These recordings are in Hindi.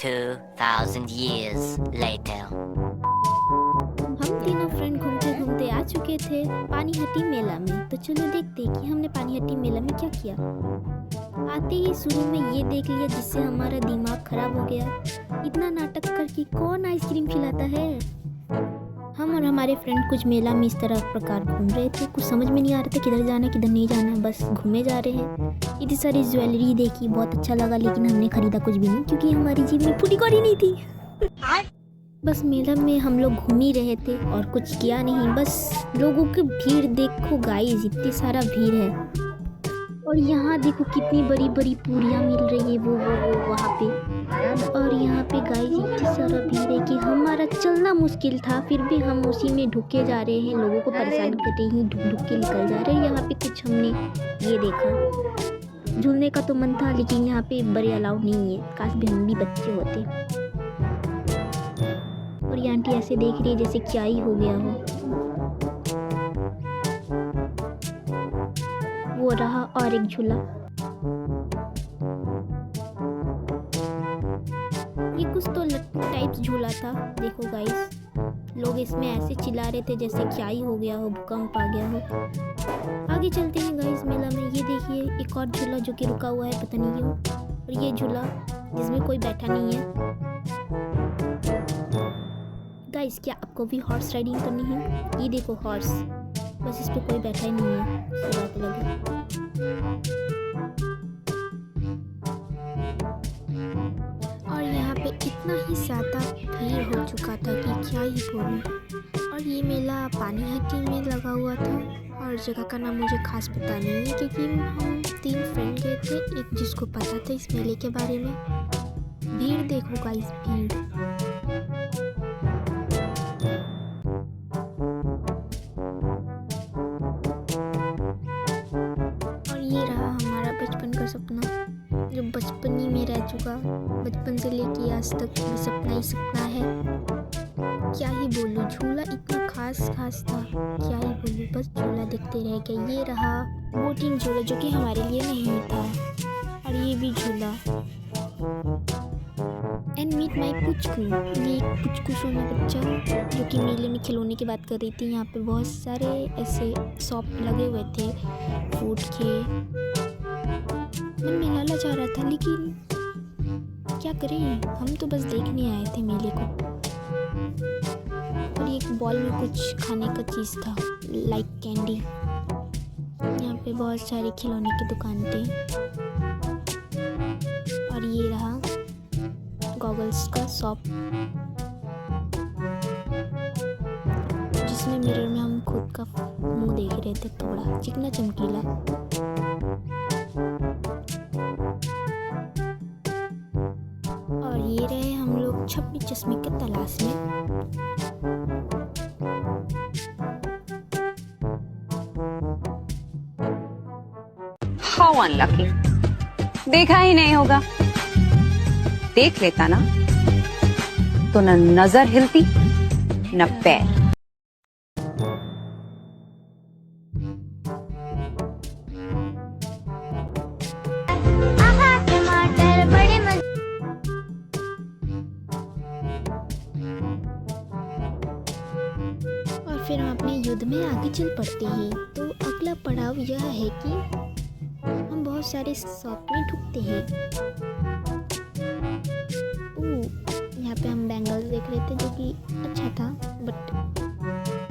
2,000 years later. हम तीनों फ्रेंड घूमते घूमते आ चुके थे पानीहट्टी मेला में। तो चलो देखते हैं कि हमने पानीहट्टी मेला में क्या किया। आते ही शुरू में ये देख लिया जिससे हमारा दिमाग खराब हो गया। इतना नाटक करके कौन आइसक्रीम खिलाता है। हम और हमारे फ्रेंड कुछ मेला में इस तरह प्रकार घूम रहे थे। कुछ समझ में नहीं आ रहा था किधर जाना किधर नहीं जाना, बस घूमे जा रहे हैं। इतनी सारी ज्वेलरी देखी, बहुत अच्छा लगा, लेकिन हमने खरीदा कुछ भी नहीं क्योंकि हमारी जेब में फूटी कौड़ी नहीं थी। बस मेला में हम लोग घूम ही रहे थे और कुछ किया नहीं। बस लोगों की भीड़ देखो गाइस, इतनी सारा भीड़ है। और यहाँ देखो कितनी बड़ी बड़ी पूरियाँ मिल रही है वो वहाँ पे। और यहाँ पे गाइस इतनी सारा भीड़ है कि हमारा चलना मुश्किल था, फिर भी हम उसी में ढुके जा रहे हैं। लोगों को परेशान करते ही ढुक ढुक के निकल जा रहे हैं। यहाँ पे कुछ हमने ये देखा, झूलने का तो मन था लेकिन यहाँ पे बड़े अलाउड नहीं है। काश भी हम भी बच्चे होते। और ये आंटी ऐसे देख रही है जैसे क्या ही हो गया हो। वो रहा और एक झूला। ये कुछ तो लट्टू टाइप झूला था। देखो गाइस, लोग इसमें ऐसे चिल्ला रहे थे जैसे क्या ही हो गया हो, भूकंप आ गया हो। आगे चलते हैं गाइस मेला में। ये देखिए एक और झूला जो कि रुका हुआ है, पता नहीं क्यों। और ये झूला जिसमें कोई बैठा नहीं है। गाइस क्या आपको भी हॉर्स राइडिंग करनी है? ये देखो हॉर्स, बस इस पे कोई बैठा ही नहीं है। बात लगे। और यहाँ पे इतना ही ज़्यादा भीड़ हो चुका था कि क्या ही बोलूं। और ये मेला पानीहट्टी में लगा हुआ था और जगह का नाम मुझे खास पता नहीं है क्योंकि हम 3 फ्रेंड गए थे, एक जिसको पता था इस मेले के बारे में। भीड़ देखो गाइस, भीड़। ये रहा हमारा बचपन का सपना जो बचपन ही में रह चुका। बचपन से लेके आज तक भी सपना ही सपना है। क्या ही बोलूं, झूला इतना खास था, क्या ही बोलूं, बस झूला देखते रह गए। ये रहा बोटिंग झूला जो कि हमारे लिए नहीं था। और ये भी झूला। एंड मीट माई पुचकू, ये पुचकू सोना बच्चा जो कि मेले में खिलौने की बात कर रही थी। यहाँ पे बहुत सारे ऐसे शॉप लगे हुए थे फूड के। मन में लाला जा रहा था लेकिन क्या करें, हम तो बस देखने आए थे मेले को। और एक बॉल में कुछ खाने का चीज़ था लाइक कैंडी। यहाँ पे बहुत सारे खिलौने की दुकान थे। और ये रहा गॉगल्स का शॉप जिसमें मिरर में हम खुद का मुंह देख रहे थे, थोड़ा चिकना चमकीला। और ये रहे हम लोग छप्पी चश्मे के तलाश में। हाउ अनलकी, देखा ही नहीं होगा। देख लेता ना तो न नजर हिलती न पैर। और फिर हम अपने युद्ध में आगे चल पड़ते हैं। तो अगला पड़ाव यह है कि हम बहुत सारे शॉप में ढुकते हैं। यहाँ पे हम बैंगल्स देख रहे थे जो कि अच्छा था, बट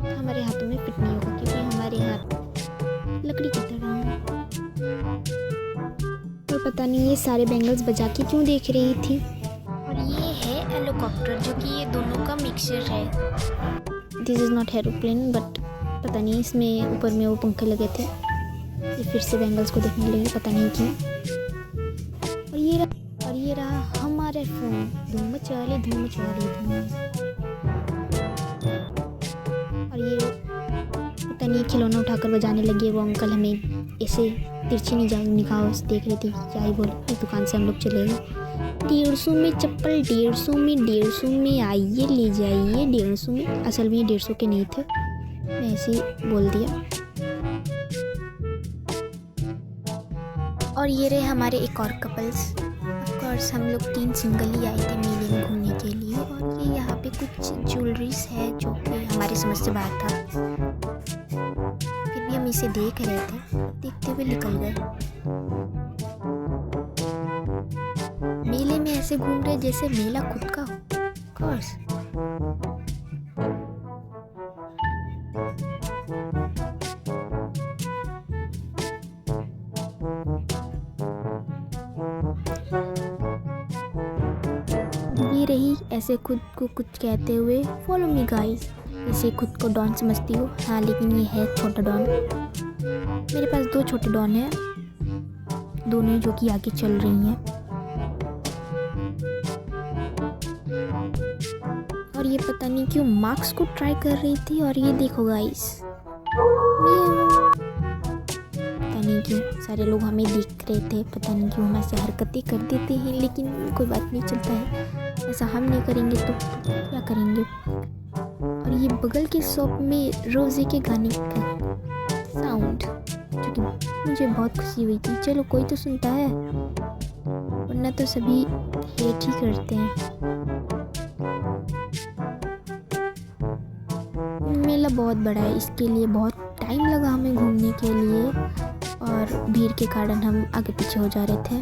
हमारे हाथों में फिट नहीं होगा क्योंकि हमारे हाथ लकड़ी की तरह हैं। और पता नहीं ये सारे बैंगल्स बजा के क्यों देख रही थी। और ये है हेलीकॉप्टर जो कि ये दोनों का मिक्सचर है। This is not aeroplane, but पता नहीं इसमें ऊपर में वो पंखे लगे थे। ये फिर से बैंगल्स को देखने लगी, पता नहीं क्यों। और ये रहा हमारे फोन। धूम मचा रही। और ये पता नहीं खिलौना उठाकर बजाने लगे वो अंकल। हमें ऐसे तिरछी निगाहों से देख रहे थे, क्या ही बोले। इस दुकान से हम लोग चले गए। 150 में चप्पल, 150 में आइए ले जाइए, 150 में। असल में 150 के नहीं थे, मैं ऐसे ही बोल दिया। और ये रहे हमारे एक और कपल्स। कोर्स हम लोग 3 सिंगल ही आए थे मेले में घूमने के लिए, और ये यहाँ पे कुछ ज्वेलरीज है जो कि हमारी समझ से बाहर था। फिर भी हम इसे देख रहे थे, देखते हुए निकल गए। मेले में ऐसे घूम रहे जैसे मेला खुद का हो। कोर्स ये रही ऐसे खुद को कुछ कहते हुए, फॉलो मी गाइस। इसे खुद को डॉन समझती हो? हाँ, लेकिन ये है छोटा डॉन। मेरे पास 2 छोटे डॉन हैं, दोनों जो कि आगे चल रही हैं। और ये पता नहीं क्यों मार्क्स को ट्राई कर रही थी। और ये देखो गाइस, पता नहीं क्यों सारे लोग हमें देख रहे थे, पता नहीं क्यों हम ऐसे हरकतें कर देते हैं, लेकिन कोई बात नहीं, चलता है। ऐसा हम नहीं करेंगे तो क्या करेंगे। और ये बगल के शॉप में रोजे के गाने का साउंड, जो कि मुझे बहुत खुशी हुई थी। चलो कोई तो सुनता है, वरना तो सभी हेट ही करते हैं। मेला बहुत बड़ा है, इसके लिए बहुत टाइम लगा हमें घूमने के लिए, और भीड़ के कारण हम आगे पीछे हो जा रहे थे।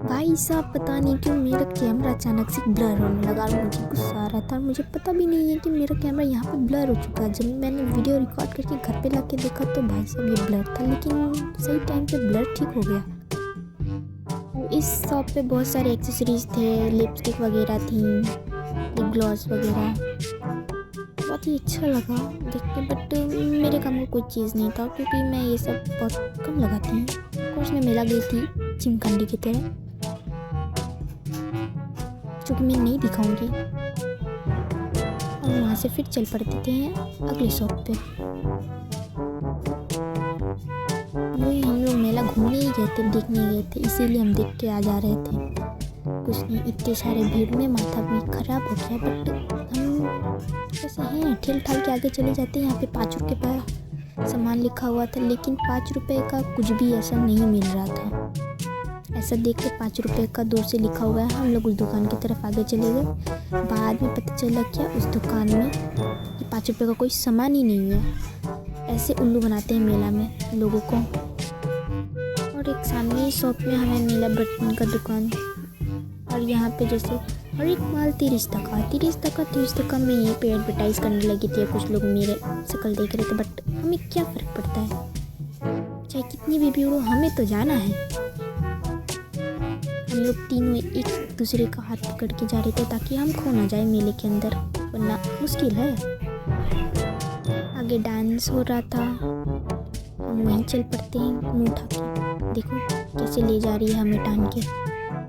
भाई साहब, पता नहीं क्यों मेरा कैमरा अचानक से ब्लर होने लगा और मुझे गुस्सा आ रहा था। और मुझे पता भी नहीं है कि मेरा कैमरा यहाँ पे ब्लर हो चुका है। जब मैंने वीडियो रिकॉर्ड करके घर पे लाके देखा तो भाई साहब ये ब्लर था, लेकिन सही टाइम पे ब्लर ठीक हो गया। इस शॉप पे बहुत सारे एक्सेसरीज थे, लिपस्टिक वगैरह थी, लिप ग्लॉस वगैरह। बहुत ही अच्छा लगा देख के, बट मेरे काम का कोई चीज़ नहीं था, क्योंकि मैं ये सब बहुत कम लगाती हूँ। कोर्स में मेला गई थी चिमकंडी की तरह, जो कि मैं नहीं दिखाऊंगी। और वहाँ से फिर चल पड़ते थे अगले शॉप पे। वही हम लोग मेला घूमने ही गए थे, देखने गए थे, इसीलिए हम देख के आ जा रहे थे। कुछ नहीं, इतने सारे भीड़ में माथा भी खराब हो गया, बट हम ऐसे हैं ठेल ठाल के आगे चले जाते हैं। यहाँ पे 5 रुपये का सामान लिखा हुआ था, लेकिन 5 रुपये का कुछ भी ऐसा नहीं मिल रहा था। ऐसा देख के 5 रुपये का दूर से लिखा हुआ है। हम लोग उस दुकान की तरफ आगे चले गए। बाद में पता चला क्या उस दुकान में कि 5 रुपये का कोई सामान ही नहीं है। ऐसे उल्लू बनाते हैं मेला में लोगों को। और एक सामने ही शॉप में हमें मिला बर्तन का दुकान, और यहाँ पे जैसे हर एक माल 30 टका में ये पे एडवर्टाइज़ करने लगी थी। कुछ लोग मेरे शक्ल देख रहे थे, बट हमें क्या फ़र्क पड़ता है, चाहे कितनी भी भीड़ हो, हमें तो जाना है। हम लोग तीनों एक दूसरे का हाथ पकड़ के जा रहे थे ताकि हम खो ना जाए मेले के अंदर, वरना मुश्किल है। आगे डांस हो रहा था, हम वहीं चल पड़ते हैं मुँह उठा के। देखो कैसे ले जा रही है हमें टान के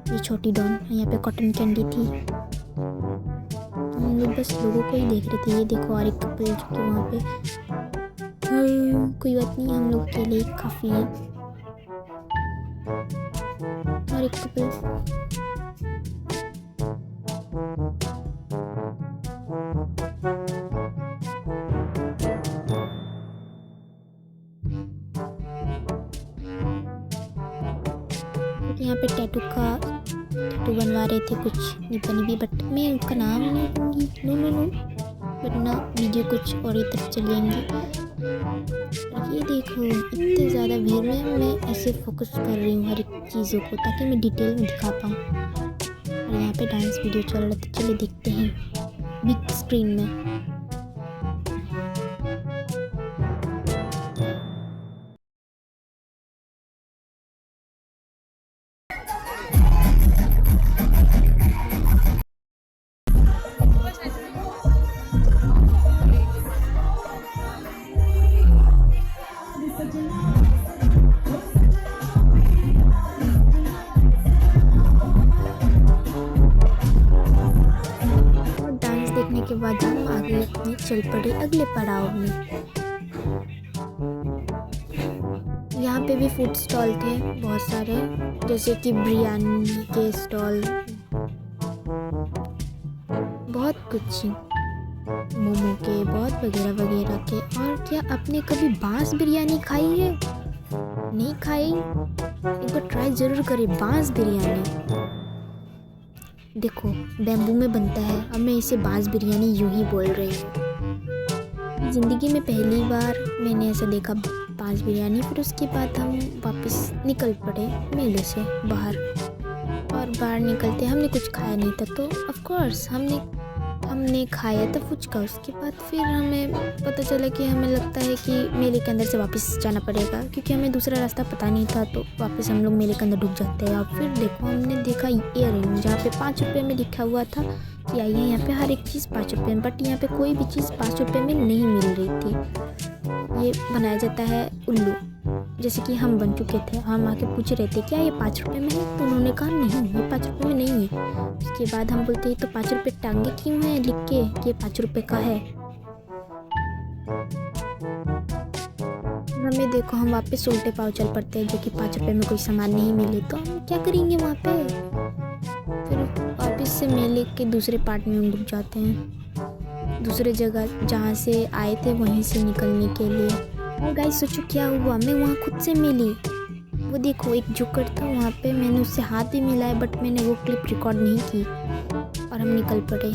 ये छोटी डॉन। यहाँ पे कॉटन कैंडी थी। हम लोग बस लोगों को ही देख रहे थे। ये देखो और एक कपल जो कि वहाँ पे, कोई बात नहीं, हम लोग के लिए काफ़ी है। और एक कपल यहाँ पे टैटू बनवा रहे थे कुछ निपनी, बट मैं उनका नाम नहीं लूँगी, नो, वरना वीडियो कुछ और ही तरफ चलेंगी। ये देखो इतने ज़्यादा भीड़ में मैं ऐसे फोकस कर रही हूँ हर एक चीज़ों को, ताकि मैं डिटेल में दिखा पाऊँ। और यहाँ पे डांस वीडियो चल रहा था, चलिए देखते हैं बिग स्क्रीन में। के बाद हम आगे अपने चल पड़े अगले पड़ाव में। यहाँ पे भी फूड स्टॉल थे बहुत सारे, जैसे कि बिरयानी के स्टॉल, बहुत कुछ, मोमो के, बहुत वगैरह वगैरह के। और क्या आपने कभी बांस बिरयानी खाई है? नहीं खाई, एक बार ट्राई ज़रूर करें बांस बिरयानी। देखो बैम्बू में बनता है, अब मैं इसे बांस बिरयानी यूं ही बोल रही हूँ। ज़िंदगी में पहली बार मैंने ऐसा देखा बांस बिरयानी। फिर उसके बाद हम वापस निकल पड़े मेले से बाहर, और बाहर निकलते हमने कुछ खाया नहीं था, तो ऑफ कोर्स हमने खाया था फुचका। उसके बाद फिर हमें पता चला कि हमें लगता है कि मेले के अंदर से वापस जाना पड़ेगा, क्योंकि हमें दूसरा रास्ता पता नहीं था। तो वापस हम लोग मेले के अंदर ढुक जाते हैं। और फिर देखो हमने देखा ईयरिंग, जहाँ पे 5 रुपये में लिखा हुआ था कि आइए यहाँ पे हर एक चीज़ 5 रुपये में, बट यहाँ पे कोई भी चीज़ 5 रुपये में नहीं मिल रही थी। ये बनाया जाता है उल्लू, जैसे कि हम बन चुके थे। हम आके पूछ रहे थे क्या ये 5 रुपये में है, तो उन्होंने कहा नहीं ये 5 रुपये में नहीं है। उसके बाद हम बोलते हैं तो 5 रुपये टांगे क्यों हैं लिख के कि ये 5 रुपये का है। हमें देखो हम वापस उल्टे पाँव चल पड़ते हैं, जो कि 5 रुपये में कोई सामान नहीं मिले, तो हम क्या करेंगे वहाँ पे। फिर वापस से मेले के दूसरे पार्ट में हम रुक जाते हैं, दूसरे जगह जहाँ से आए थे वहीं से निकलने के लिए। और गाइस सोचो क्या हुआ, मैं वहाँ खुद से मिली। वो देखो एक जोकर था वहाँ पे, मैंने उससे हाथ भी मिलाया, बट मैंने वो क्लिप रिकॉर्ड नहीं की और हम निकल पड़े।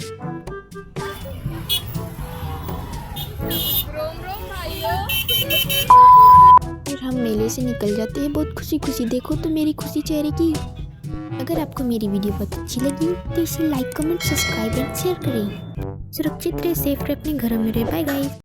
फिर हम मेले से निकल जाते हैं बहुत खुशी खुशी। देखो तो मेरी खुशी चेहरे की। अगर आपको मेरी वीडियो बहुत अच्छी लगी तो इसे like comment subscribe and share करें। सुरक्षित रहे, सेफ रहे, अपने घरों में रहे। Bye guys.